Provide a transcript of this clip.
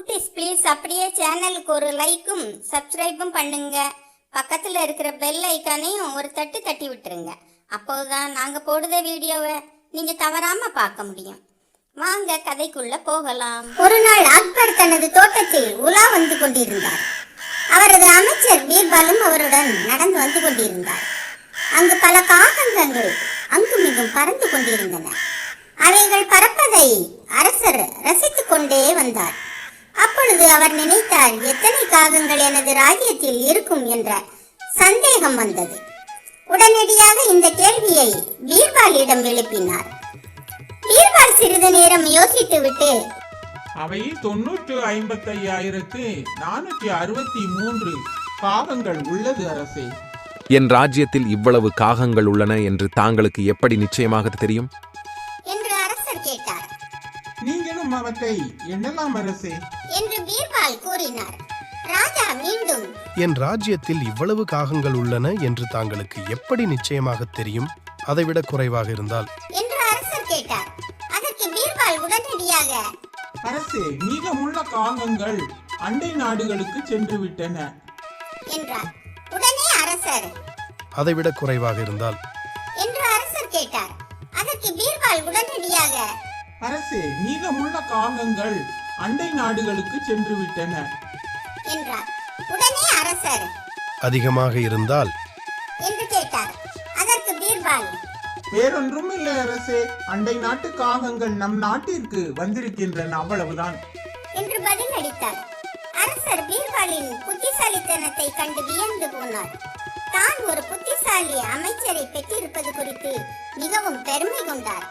குட்டீஸ் ப்ளீஸ் அப்படியே சேனலுக்கு ஒரு லைக்கும் சப்ஸ்கிரைபும் பண்ணுங்க. பக்கத்தில் இருக்கிற பெல் ஐக்கானையும் ஒரு தட்டு தட்டி விட்டுருங்க. அப்போதுதான் நாங்கள் போடுற வீடியோவை நீங்கள் தவறாமல் பார்க்க முடியும். வாங்க கதைக்குள்ள போகலாம். ஒரு நாள் அக்பர் தனது தோட்டத்தில் உலா வந்து கொண்டிருந்தார். அவரது அமைச்சர் பீர்பாலும் அவருடன் நடந்து வந்து கொண்டிருந்தார். அங்கு பல காகங்கள் அங்குமிங்கும் பறந்து கொண்டிருந்தன. அவைகள் பறப்பதை அரசர் ரசித்துக் கொண்டே வந்தார். அப்பொழுது அவர் நினைத்தார், எத்தனை காகங்கள் எனது ராஜ்யத்தில் இருக்கும் என்ற சந்தேகம் வந்தது. உடனடியாக இந்த கேள்வியை பீர்பாலிடம் எழுப்பினார். பீர்பால் சிறிது நேரம் யோசித்துவிட்டு, அவை 955,463 காகங்கள் உள்ளது அரசே. என் ராஜ்யத்தில் இவ்வளவு காகங்கள் உள்ளன என்று தாங்களுக்கு எப்படி நிச்சயமாக தெரியும் என்று அரசர் கேட்டார். நீங்களும் அவற்றை எண்ணலாம் அரசே என்று பீர்பால் கூறினார். ராஜா மீண்டும், என் ராஜ்யத்தில் இவ்வளவு காகங்கள் உள்ளன என்று தாங்களுக்கு எப்படி நிச்சயமாக தெரியும், அதைவிட குறைவாக இருந்தால் என்று அரசர் கேட்டார். அதற்கு பீர்பால் உடனடியாக, அரசே, மீதமுள்ள காகங்கள் அண்டை நாடுகளுக்கு சென்று விட்டன என்றார். உடனே அரசர், அதைவிட குறைவாக இருந்தால் என்று அரசர் கேட்டார். அதற்கு பீர்பால் உடனடியாக, அரசே, மீதமுள்ள காகங்கள் அண்டை நாடுகளுக்கு சென்று விட்டன என்றார். உடனே அரசர், அதிகமாக இருந்தால் என்று கேட்டார். அதற்கு பீர்பால், வேறொன்றும் இல்லை அரசே, அண்டை நாட்டு காகங்கள் நம் நாட்டிற்கு வந்திருக்கின்றன, அவ்வளவுதான் என்று பதில் அளித்தார். அரசர் பீர்பாலின் புத்திசாலித்தனத்தை கண்டு வியந்து போனார். தான் ஒரு புத்திசாலி அமைச்சரை பெற்றிருப்பது குறித்து மிகவும் பெருமை கொண்டார்.